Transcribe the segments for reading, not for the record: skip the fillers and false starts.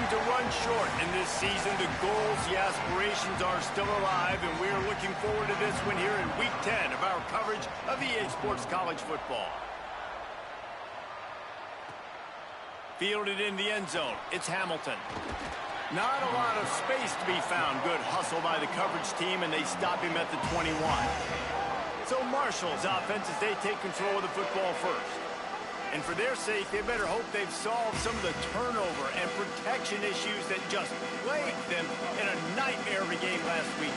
looking to run short in this season. The goals, the aspirations are still alive, and we are looking forward to this one here in Week 10 of our coverage of EA Sports College Football. Fielded in the end zone, it's Hamilton. Not a lot of space to be found. Good hustle by the coverage team, and they stop him at the 21. So Marshall's offense as they take control of the football first. And for their sake, they better hope they've solved some of the turnover and protection issues that just plagued them in a nightmare of a game last week.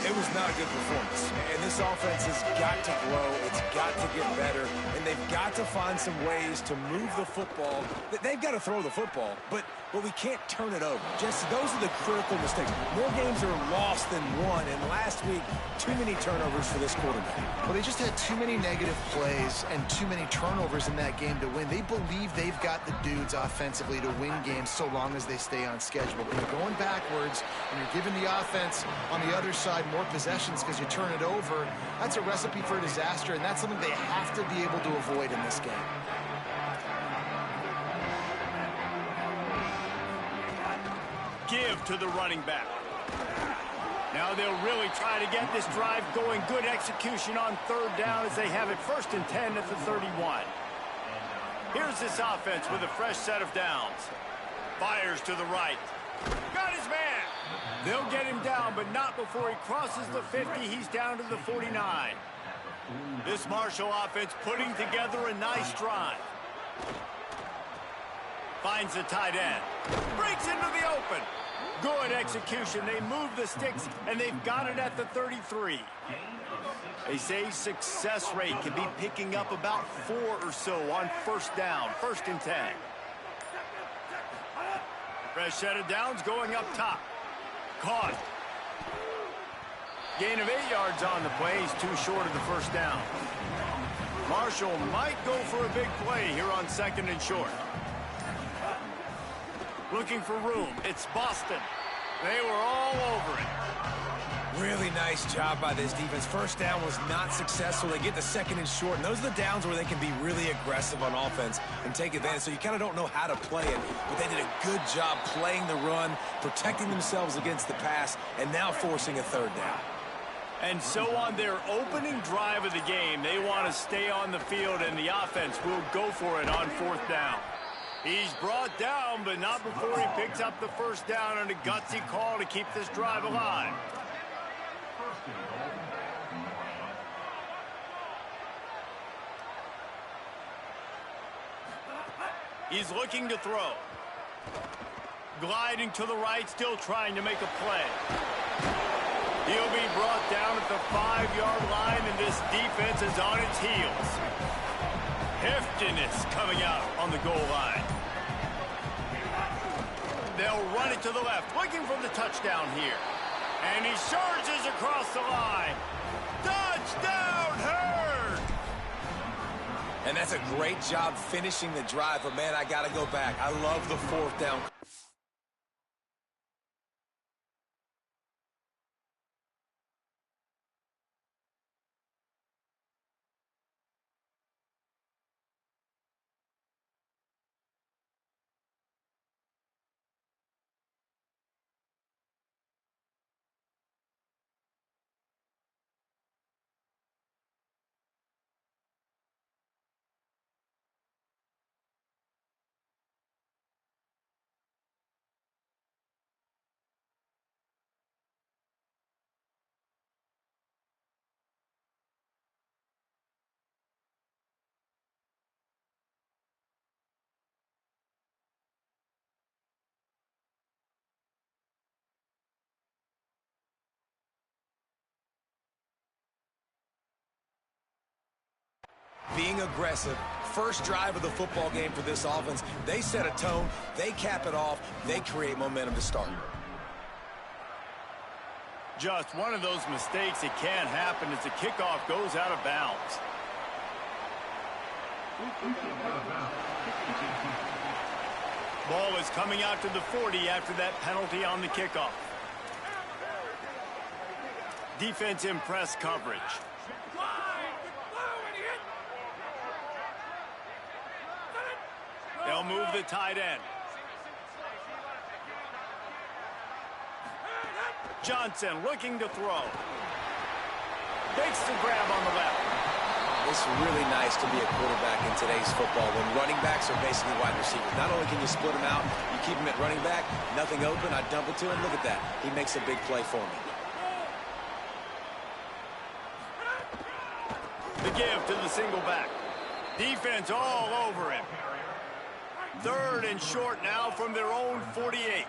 It was not a good performance. And this offense has got to grow. It's got to get better. And they've got to find some ways to move the football. They've got to throw the football, but we can't turn it over. Jesse, those are the critical mistakes. More games are lost than won. And last week, too many turnovers for this quarterback. Well, they just had too many negative plays and too many turnovers in that game to win. They believe they've got the dudes offensively to win games so long as they stay on schedule. When you're going backwards and you're giving the offense on the other side more possessions because you turn it over, that's a recipe for disaster, and that's something they have to be able to avoid in this game. Give to the running back. Now they'll really try to get this drive going. Good execution on third down as they have it 1st and 10 at the 31. Here's this offense with a fresh set of downs. Fires to the right. Got his man. They'll get him down, but not before he crosses the 50. He's down to the 49. This Marshall offense putting together a nice drive. Finds the tight end. Breaks into the open. Good execution. They move the sticks, and they've got it at the 33. They say success rate can be picking up about 4 or so on first down, 1st and 10. Fresh set of downs going up top. Caught. Gain of 8 yards on the play. He's too short of the first down. Marshall might go for a big play here on 2nd and short. Looking for room. It's Boston. They were all over it. Really nice job by this defense. First down was not successful. They get the 2nd and short, and those are the downs where they can be really aggressive on offense and take advantage. So you kind of don't know how to play it, but they did a good job playing the run, protecting themselves against the pass, and now forcing a 3rd down. And so on their opening drive of the game, they want to stay on the field, and the offense will go for it on 4th down. He's brought down, but not before he picks up the first down on a gutsy call to keep this drive alive. He's looking to throw. Gliding to the right, still trying to make a play. He'll be brought down at the 5-yard line, and this defense is on its heels. Heftiness coming out on the goal line. They'll run it to the left, looking for the touchdown here. And he charges across the line. Touchdown, Herd! And that's a great job finishing the drive, but man, I got to go back. I love the 4th down. Being aggressive, first drive of the football game for this offense. They set a tone, they cap it off, they create momentum to start. Just one of those mistakes that can happen as the kickoff goes out of bounds. Ball is coming out to the 40 after that penalty on the kickoff. Defense in press coverage. They'll move the tight end. Johnson looking to throw. Makes the grab on the left. It's really nice to be a quarterback in today's football when running backs are basically wide receivers. Not only can you split them out, you keep them at running back, nothing open, I dump it to him. Look at that. He makes a big play for me. The give to the single back. Defense all over him. 3rd and short now from their own 48.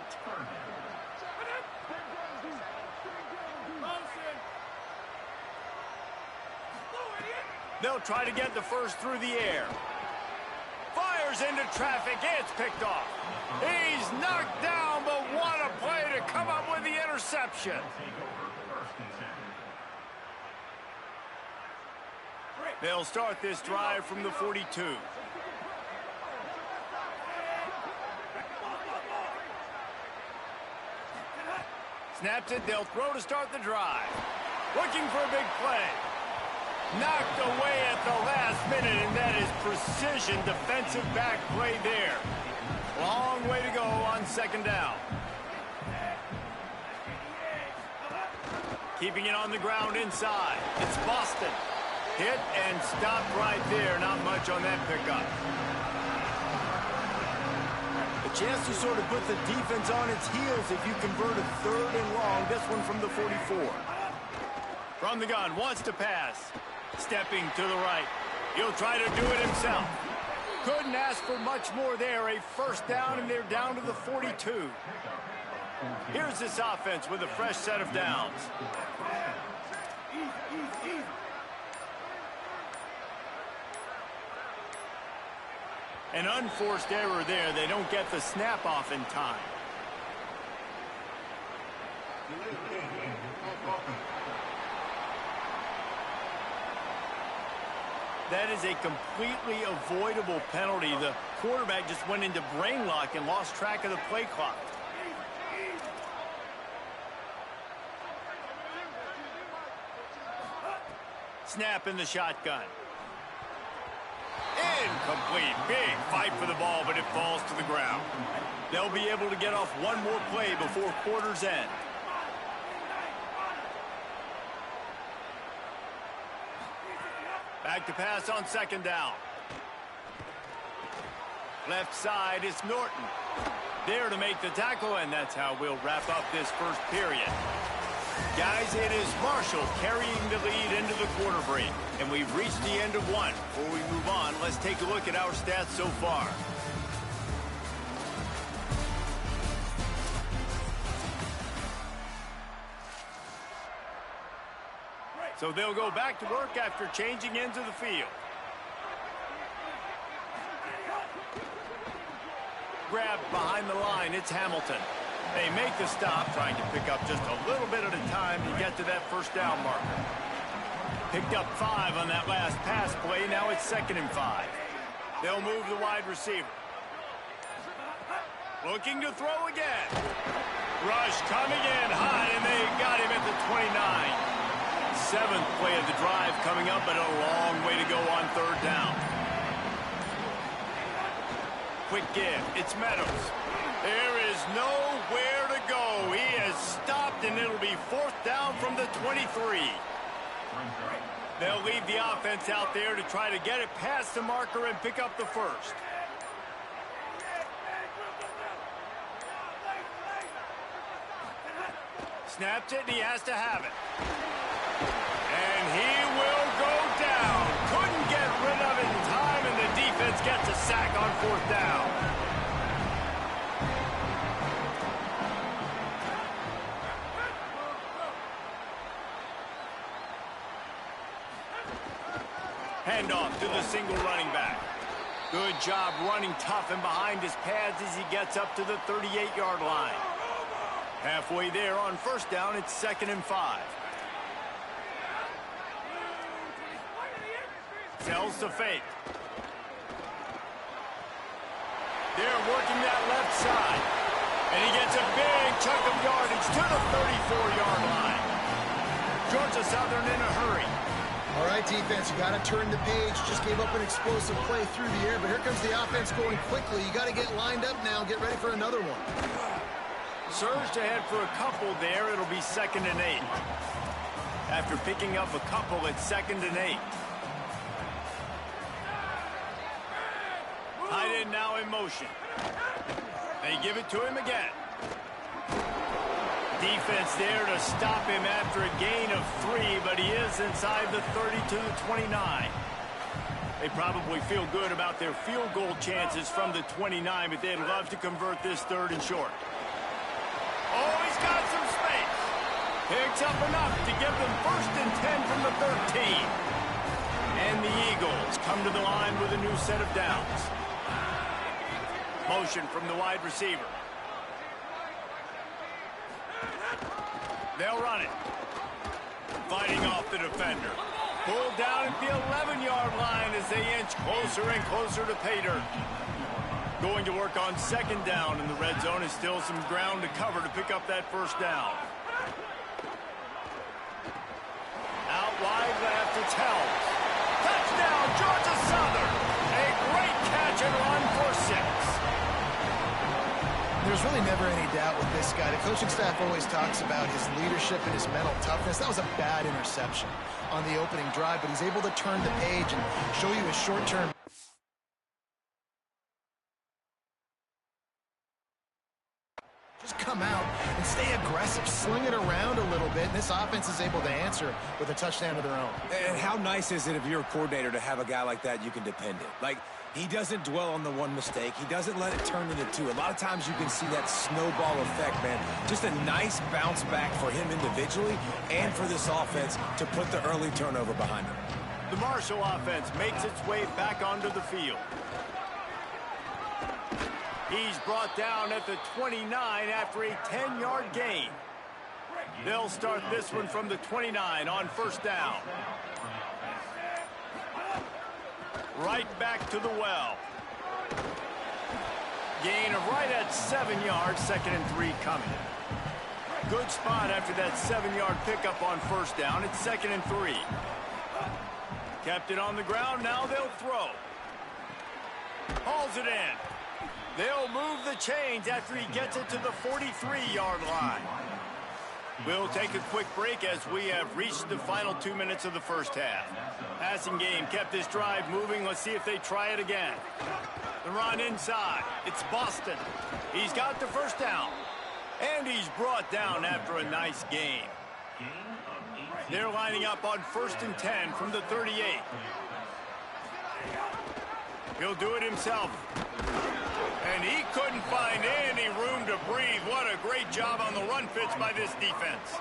They'll try to get the first through the air. Fires into traffic. It's picked off. He's knocked down, but what a play to come up with the interception. They'll start this drive from the 42. Snaps it. They'll throw to start the drive. Looking for a big play. Knocked away at the last minute, and that is precision defensive back play there. Long way to go on 2nd down. Keeping it on the ground inside. It's Boston. Hit and stopped right there. Not much on that pickup. A chance to sort of put the defense on its heels if you convert a 3rd and long. This one from the 44. From the gun, wants to pass. Stepping to the right. He'll try to do it himself. Couldn't ask for much more there. A 1st down, and they're down to the 42. Here's this offense with a fresh set of downs. An unforced error there. They don't get the snap off in time. That is a completely avoidable penalty. The quarterback just went into brain lock and lost track of the play clock. Snap in the shotgun. Incomplete. Big fight for the ball, but it falls to the ground. They'll be able to get off one more play before quarter's end. Back to pass on 2nd down. Left side is Norton. There to make the tackle, and that's how we'll wrap up this 1st period. Guys, it is Marshall carrying the lead into the quarter break, and we've reached the end of one. Before we move on, let's take a look at our stats so far. So they'll go back to work after changing into the field. Grab behind the line, it's Hamilton. They make the stop, trying to pick up just a little bit at a time to get to that 1st down marker. Picked up 5 on that last pass play. Now it's 2nd and 5. They'll move the wide receiver. Looking to throw again. Rush coming in hot, and they got him at the 29. 7th play of the drive coming up, but a long way to go on 3rd down. Quick give. It's Meadows. There is nowhere to go. He has stopped, and it'll be 4th down from the 23. They'll leave the offense out there to try to get it past the marker and pick up the 1st. Snapped it, and he has to have it. And he will go down. Couldn't get rid of it in time, and the defense gets a sack on 4th down. Handoff to the single running back. Good job running tough and behind his pads as he gets up to the 38-yard line. Halfway there on 1st down, it's 2nd and 5. Sells to fake. They're working that left side. And he gets a big chunk of yardage to the 34-yard line. Georgia Southern in a hurry. All right, defense, you got to turn the page. Just gave up an explosive play through the air, but here comes the offense going quickly. You got to get lined up now, get ready for another one. Surged ahead for a couple there. It'll be 2nd and 8. After picking up a couple, it's 2nd and 8. Tight end now in motion. They give it to him again. Defense there to stop him after a gain of 3, but he is inside the 30 to the 29. They probably feel good about their field goal chances from the 29, but they'd love to convert this 3rd and short. Oh, he's got some space. Picks up enough to give them 1st and 10 from the 13. And the Eagles come to the line with a new set of downs. Motion from the wide receiver. They'll run it. Fighting off the defender. Pulled down at the 11-yard line as they inch closer and closer to pay dirt. Going to work on 2nd down in the red zone. Is still some ground to cover to pick up that 1st down. Out wide left, it's Helms. Touchdown, Georgia Southern. A great catch and run for 6. There's really never any doubt with this guy. The coaching staff always talks about his leadership and his mental toughness. That was a bad interception on the opening drive, but he's able to turn the page and show you his short-term. Just come out and stay aggressive, sling it around a little bit, and this offense is able to answer with a touchdown of their own. And how nice is it if you're a coordinator to have a guy like that you can depend on? Like, he doesn't dwell on the one mistake. He doesn't let it turn into 2. A lot of times you can see that snowball effect, man. Just a nice bounce back for him individually and for this offense to put the early turnover behind him. The Marshall offense makes its way back onto the field. He's brought down at the 29 after a 10-yard gain. They'll start this one from the 29 on 1st down. Right back to the well. Gain of right at 7 yards, 2nd and 3 coming. Good spot after that 7-yard pickup on 1st down. It's 2nd and 3. Kept it on the ground, now they'll throw. Hauls it in. They'll move the chains after he gets it to the 43-yard line. We'll take a quick break as we have reached the final 2 minutes of the 1st half. Passing game kept this drive moving. Let's see if they try it again. The run inside. It's Boston. He's got the 1st down. And he's brought down after a nice gain. They're lining up on 1st and 10 from the 38. He'll do it himself. And he couldn't find any room to breathe. What a great job on the run fits by this defense.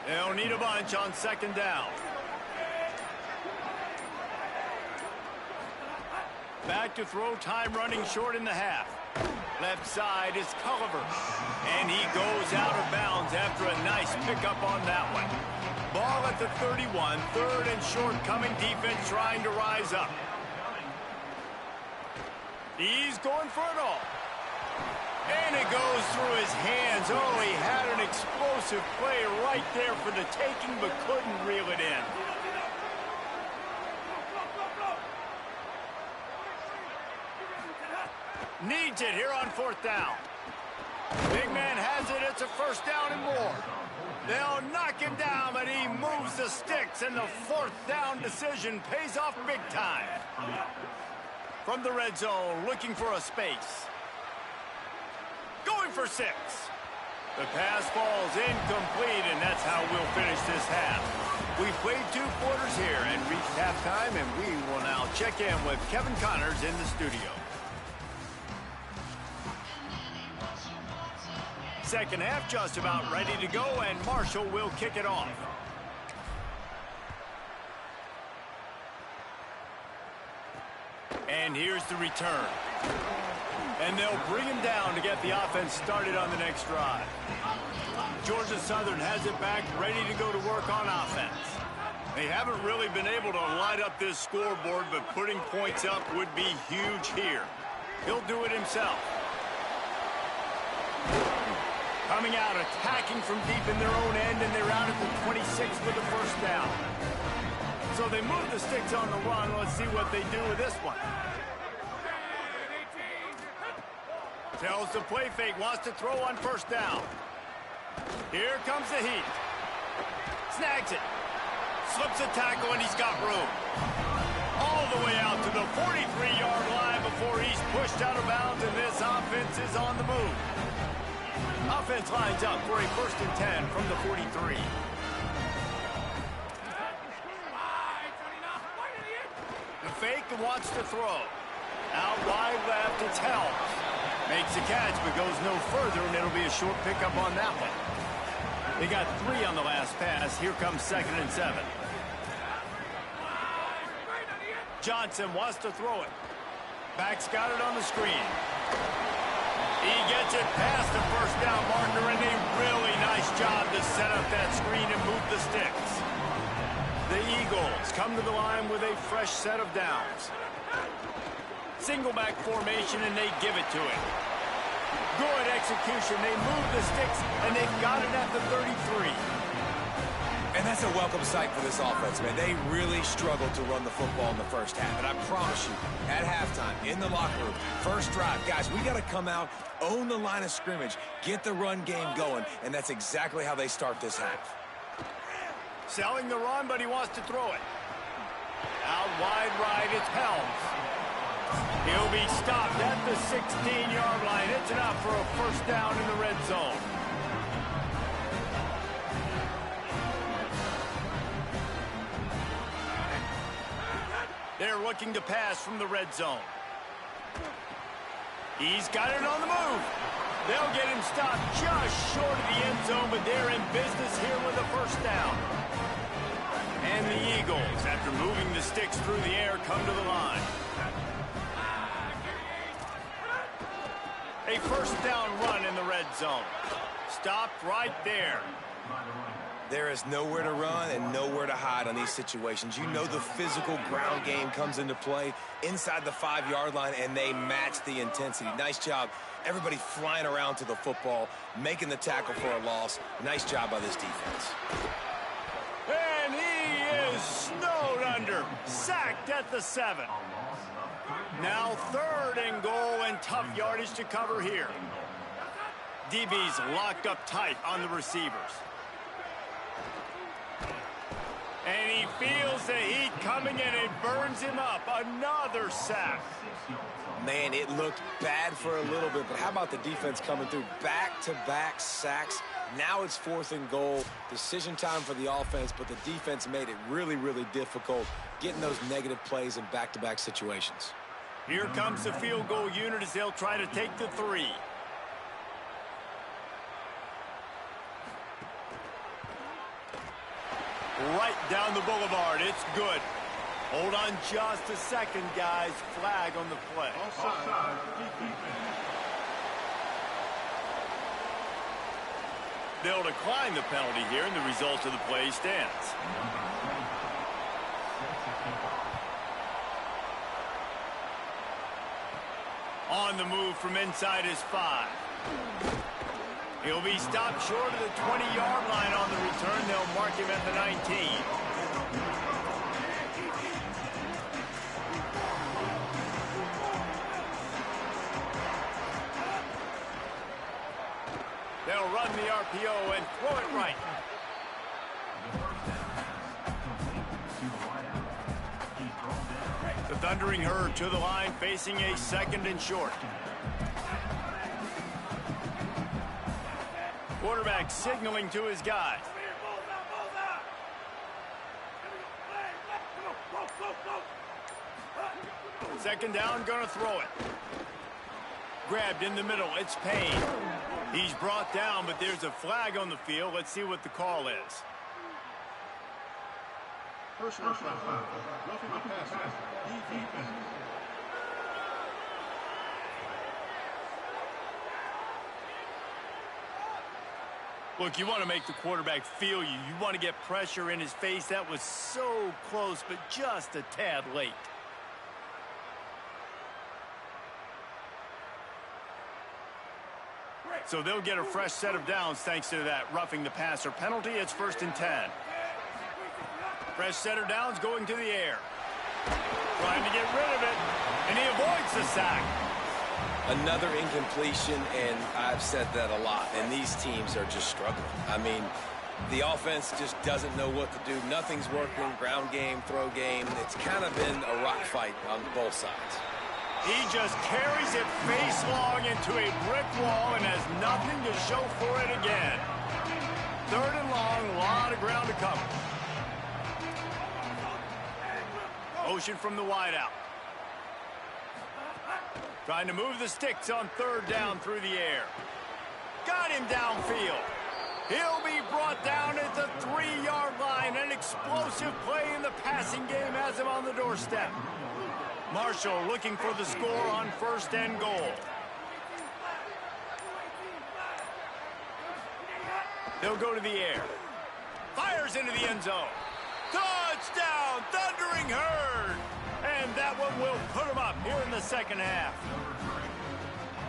They'll need a bunch on 2nd down. Back to throw, time running short in the half. Left side is Culliver. And he goes out of bounds after a nice pickup on that one. Ball at the 31, 3rd and short coming, defense trying to rise up. He's going for it all. And it goes through his hands. Oh, he had an explosive play right there for the taking, but couldn't reel it in. Needs it here on 4th down. Big man has it. It's a 1st down and more. They'll knock him down, but he moves the sticks, and the 4th down decision pays off big time. From the red zone, looking for a space. Going for 6. The pass falls incomplete, and that's how we'll finish this half. We've played 2 quarters here and reached halftime, and we will now check in with Kevin Connors in the studio. 2nd half just about ready to go, and Marshall will kick it off. And here's the return. And they'll bring him down to get the offense started on the next drive. Georgia Southern has it back, ready to go to work on offense. They haven't really been able to light up this scoreboard, but putting points up would be huge here. He'll do it himself. Coming out, attacking from deep in their own end, and they're out at the 26 for the 1st down. So they move the sticks on the run. Let's see what they do with this one. Tells the play fake, wants to throw on first down. Here comes the heat. Snags it. Slips a tackle, and he's got room. All the way out to the 43-yard line before he's pushed out of bounds, and this offense is on the move. Offense lines up for a 1st and 10 from the 43. The fake and wants to throw. Out wide left, it's Helms. Makes the catch, but goes no further, and it'll be a short pickup on that one. They got 3 on the last pass. Here comes 2nd and 7. Johnson wants to throw it. Back's got it on the screen. He gets it past the first down marker, and a really nice job to set up that screen and move the sticks. The Eagles come to the line with a fresh set of downs. Single back formation, and they give it to him. Good execution. They move the sticks, and they've got it at the 33. And that's a welcome sight for this offense, man. They really struggled to run the football in the first half. And I promise you, at halftime, in the locker room, first drive, guys, we got to come out, own the line of scrimmage, get the run game going, and that's exactly how they start this half. Selling the run, but he wants to throw it. Out wide right, it's Helms. He'll be stopped at the 16-yard line. It's enough for a first down in the red zone. They're looking to pass from the red zone. He's got it on the move. They'll get him stopped just short of the end zone, but they're in business here with a first down. And the Eagles, after moving the sticks through the air, come to the line. A first down run in the red zone. Stopped right there. There is nowhere to run and nowhere to hide on these situations. You know the physical ground game comes into play inside the 5-yard line, and they match the intensity. Nice job. Everybody flying around to the football, making the tackle for a loss. Nice job by this defense. And he is snowed under. Sacked at the 7. Now 3rd and goal, and tough yardage to cover here. DB's locked up tight on the receivers. And he feels the heat coming in and burns him up. Another sack. Man, it looked bad for a little bit, but how about the defense coming through? Back-to-back sacks. Now it's 4th and goal. Decision time for the offense, but the defense made it really, really difficult getting those negative plays in back-to-back situations. Here comes the field goal unit as they'll try to take the 3. Right down the boulevard. It's good. Hold on just a second, guys. Flag on the play. They'll decline the penalty here, and the result of the play stands. On the move from inside his 5. He'll be stopped short of the 20-yard line on the return. They'll mark him at the 19. They'll run the RPO and throw it right. The Thundering Herd to the line, facing a 2nd and short. Quarterback signaling to his guy. 2nd down, gonna throw it. Grabbed in the middle, it's Payne. He's brought down, but there's a flag on the field. Let's see what the call is. Personal foul. Roughing the passer. Defense. Look, you want to make the quarterback feel you. You want to get pressure in his face. That was so close, but just a tad late. So they'll get a fresh set of downs thanks to that roughing the passer penalty. It's 1st and 10. Fresh set of downs going to the air. Trying to get rid of it, and he avoids the sack. Another incompletion, and I've said that a lot, and these teams are just struggling. I mean, the offense just doesn't know what to do. Nothing's working, ground game, throw game. It's kind of been a rock fight on both sides. He just carries it face long into a brick wall and has nothing to show for it again. 3rd and long, a lot of ground to cover. Motion from the wideout. Trying to move the sticks on 3rd down through the air. Got him downfield. He'll be brought down at the 3-yard line. An explosive play in the passing game has him on the doorstep. Marshall looking for the score on 1st and goal. They'll go to the air. Fires into the end zone. Touchdown, Thundering Herd. And that one will put him up here in the 2nd half.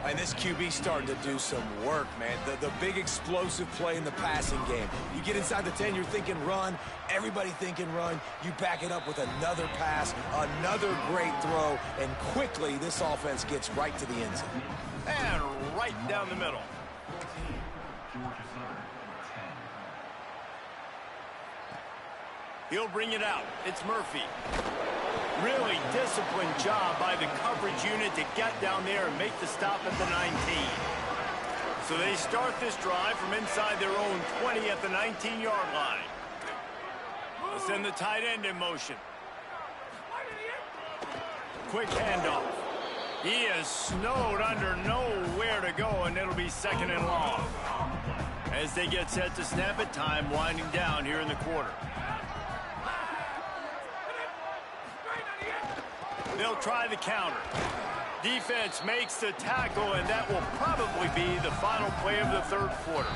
And this QB's starting to do some work, man. The big explosive play in the passing game. You get inside the 10, you're thinking run. Everybody thinking run. You back it up with another pass, another great throw, and quickly this offense gets right to the end zone. And right down the middle. He'll bring it out. It's Murphy. Really disciplined job by the coverage unit to get down there and make the stop at the 19. So they start this drive from inside their own 20 at the 19-yard line. They'll send the tight end in motion. Quick handoff. He is snowed under, nowhere to go, and it'll be 2nd and long. As they get set to snap it, time winding down here in the quarter. They'll try the counter. Defense makes the tackle, and that will probably be the final play of the 3rd quarter.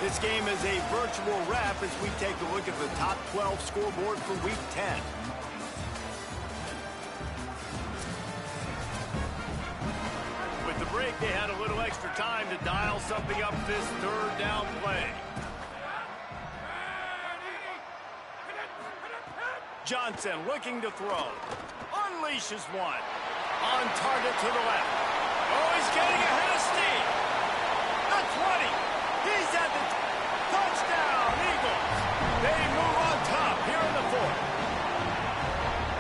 This game is a virtual wrap as we take a look at the top 12 scoreboard for Week 10. With the break, they had a little extra time to dial something up this 3rd down play. Johnson looking to throw. Unleashes one. On target to the left. Oh, he's getting ahead of steam. The 20. He's at the touchdown, Eagles. They move on top here in the 4th.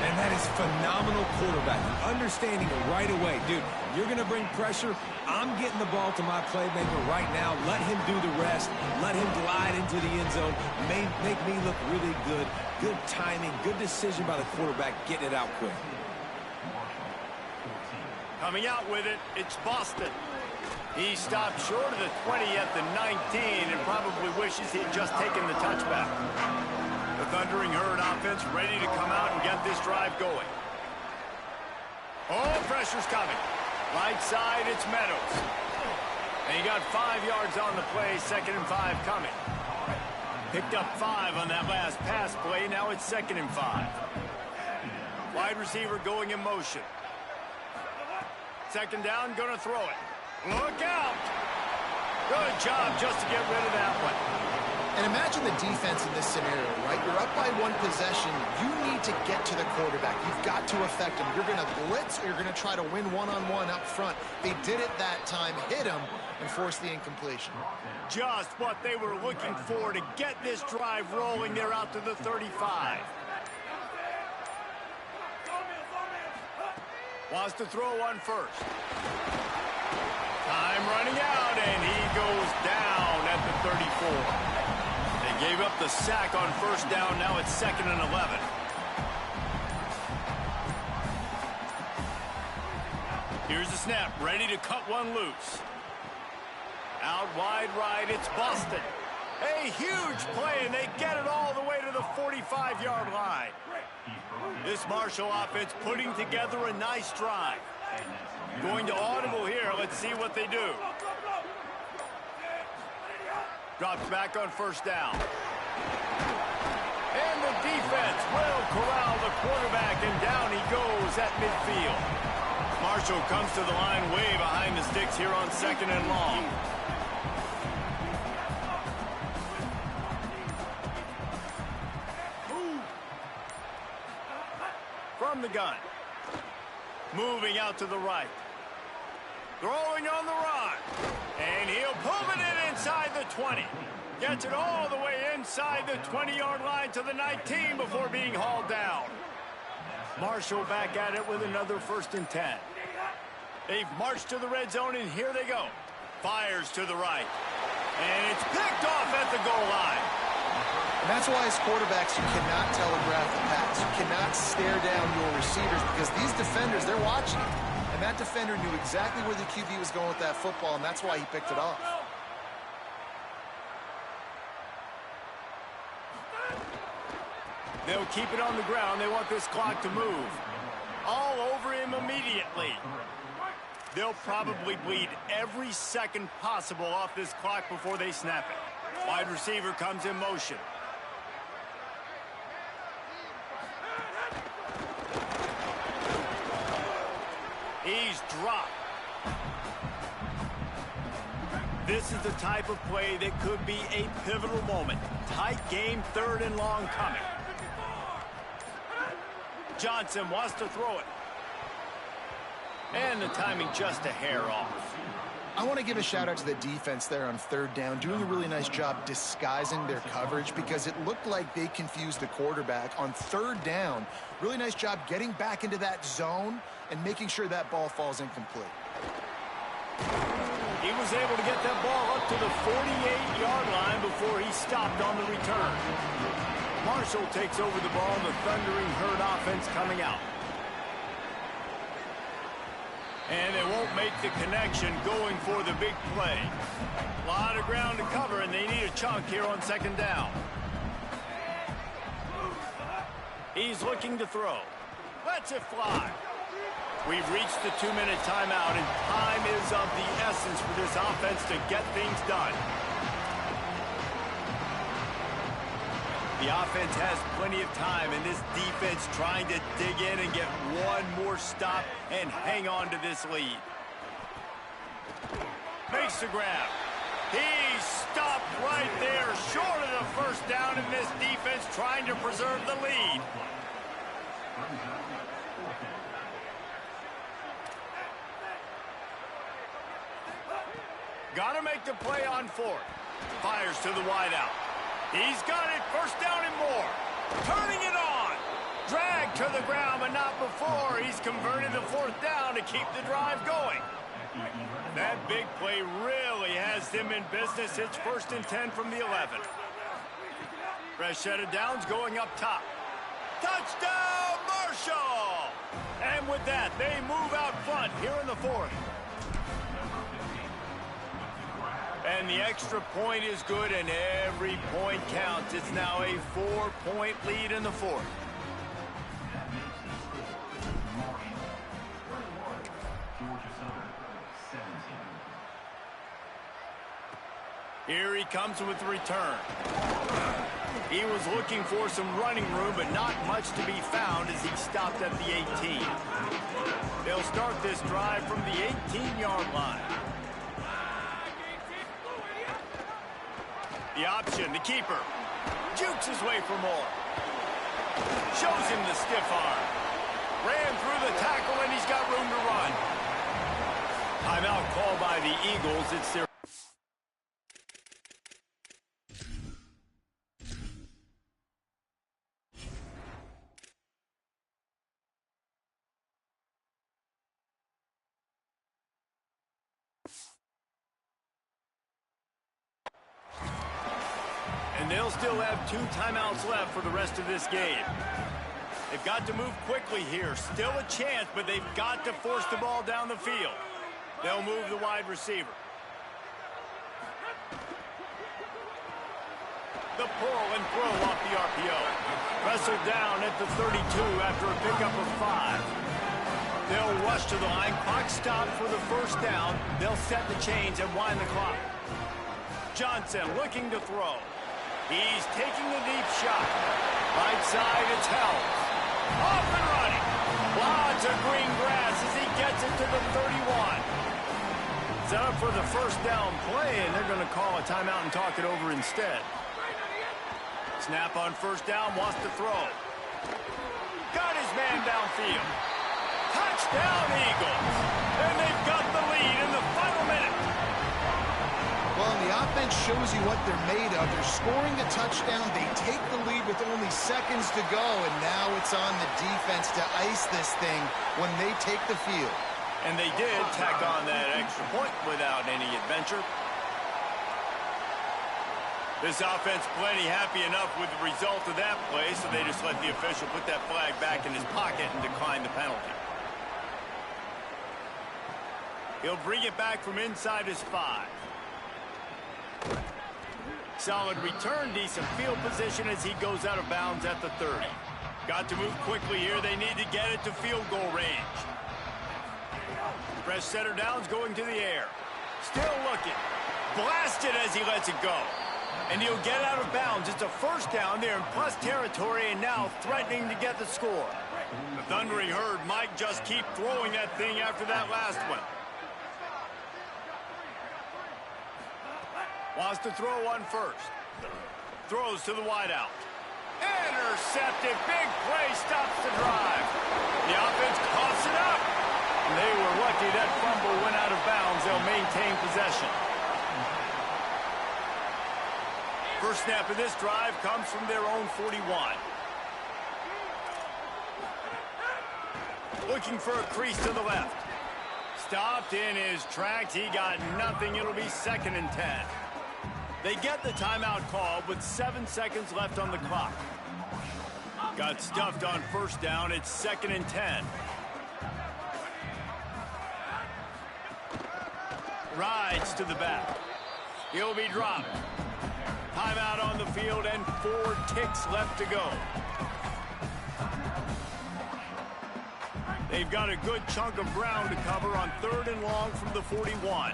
And that is phenomenal quarterbacking. Understanding it right away. Dude, you're going to bring pressure. I'm getting the ball to my playmaker right now. Let him do the rest. Let him glide into the end zone. Make me look really good. Good timing, good decision by the quarterback, getting it out quick. Coming out with it, it's Boston. He stopped short of the 20 at the 19 and probably wishes he'd just taken the touchback. The Thundering Herd offense ready to come out and get this drive going. Oh, pressure's coming. Right side, it's Meadows. And he got 5 yards on the play, 2nd and 5 coming. Picked up 5 on that last pass play. Now it's 2nd and 5. Wide receiver going in motion. 2nd down, going to throw it. Look out! Good job just to get rid of that one. And imagine the defense in this scenario, right? You're up by 1 possession. You need to get to the quarterback. You've got to affect him. You're going to blitz or you're going to try to win one-on-one up front. They did it that time, hit him, and force the incompletion. Just what they were looking for to get this drive rolling. They're out to the 35. Wants to throw one first. Time running out, and he goes down at the 34. They gave up the sack on 1st down. Now it's 2nd and 11. Here's the snap, ready to cut one loose. Out wide right, it's Boston. A huge play, and they get it all the way to the 45-yard line. This Marshall offense putting together a nice drive. Going to audible here. Let's see what they do. Drops back on 1st down. And the defense will corral the quarterback, and down he goes at midfield. Marshall comes to the line way behind the sticks here on 2nd and long. From the gun. Moving out to the right. Throwing on the run. And he'll pull it in inside the 20. Gets it all the way inside the 20-yard line to the 19 before being hauled down. Marshall back at it with another 1st and 10. They've marched to the red zone, and here they go. Fires to the right. And it's picked off at the goal line. And that's why as quarterbacks, you cannot telegraph the pass. You cannot stare down your receivers because these defenders, they're watching it. And that defender knew exactly where the QB was going with that football, and that's why he picked it off. They'll keep it on the ground. They want this clock to move. All over him immediately. They'll probably bleed every second possible off this clock before they snap it. Wide receiver comes in motion. He's dropped. This is the type of play that could be a pivotal moment. Tight game, 3rd and long coming. Johnson wants to throw it. And the timing just a hair off. I want to give a shout out to the defense there on 3rd down, doing a really nice job disguising their coverage because it looked like they confused the quarterback on 3rd down. Really nice job getting back into that zone and making sure that ball falls incomplete. He was able to get that ball up to the 48-yard line before he stopped on the return. Marshall takes over the ball, the Thundering Herd offense coming out. And they won't make the connection going for the big play. A lot of ground to cover, and they need a chunk here on 2nd down. He's looking to throw. Lets it fly. We've reached the 2-minute timeout, and time is of the essence for this offense to get things done. The offense has plenty of time, and this defense trying to dig in and get one more stop and hang on to this lead. Makes the grab. He's stopped right there, short of the 1st down, and this defense trying to preserve the lead. Got to make the play on 4th. Fires to the wideout. He's got it, 1st down and more. Turning it on. Dragged to the ground, but not before. He's converted the 4th down to keep the drive going. That big play really has them in business. It's 1st and 10 from the 11. Fresh set of downs going up top. Touchdown, Marshall! And with that, they move out front here in the 4th. And the extra point is good, and every point counts. It's now a 4-point lead in the 4th. Here he comes with the return. He was looking for some running room, but not much to be found as he stopped at the 18. They'll start this drive from the 18-yard line. The option, the keeper. Jukes his way for more. Shows him the stiff arm. Ran through the tackle, and he's got room to run. Timeout called by the Eagles. It's their... And they'll still have 2 timeouts left for the rest of this game. They've got to move quickly here. Still a chance, but they've got to force the ball down the field. They'll move the wide receiver. The pull and throw off the RPO. Wrestled down at the 32 after a pickup of 5. They'll rush to the line. Clock stopped for the 1st down. They'll set the chains and wind the clock. Johnson looking to throw. He's taking the deep shot. Right side, it's held. Off and running. Lots of green grass as he gets it to the 31. Set up for the 1st down play, and they're going to call a timeout and talk it over instead. Snap on 1st down, wants to throw. Got his man downfield. Touchdown, Eagles. And they've got the lead in the final minute. Well, and the offense shows you what they're made of. They're scoring the touchdown. They take the lead with only seconds to go, and now it's on the defense to ice this thing when they take the field. And they did tack on that extra point without any adventure. This offense plenty happy enough with the result of that play, so they just let the official put that flag back in his pocket and decline the penalty. He'll bring it back from inside his 5. Solid return, decent field position as he goes out of bounds at the 30. Got to move quickly here. They need to get it to field goal range. Fresh setter down's going to the air. Still looking. Blasted as he lets it go. And he'll get out of bounds. It's a first down there in plus territory and now threatening to get the score. The Thundering Herd might just keep throwing that thing after that last one. Wants to throw one first. Throws to the wideout. Intercepted. Big play stops the drive. The offense coughs it up. They were lucky that fumble went out of bounds. They'll maintain possession. First snap of this drive comes from their own 41. Looking for a crease to the left. Stopped in his tracks. He got nothing. It'll be 2nd and 10. They get the timeout called with 7 seconds left on the clock. Got stuffed on first down. It's 2nd and 10. Rides to the back. He'll be dropped. Timeout on the field and 4 ticks left to go. They've got a good chunk of ground to cover on 3rd and long from the 41.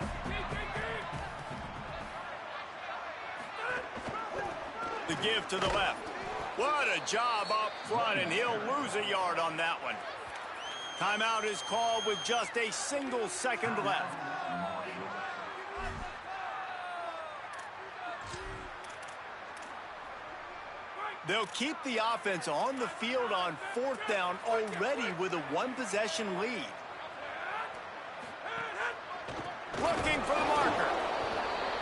The give to the left. What a job up front, and he'll lose a yard on that one. Timeout is called with just a single second left. They'll keep the offense on the field on 4th down already with a 1-possession lead. Looking for the marker.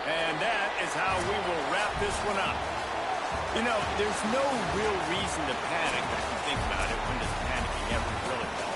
And that is how we will wrap this one up. You know, there's no real reason to panic if you think about it. When does panicking ever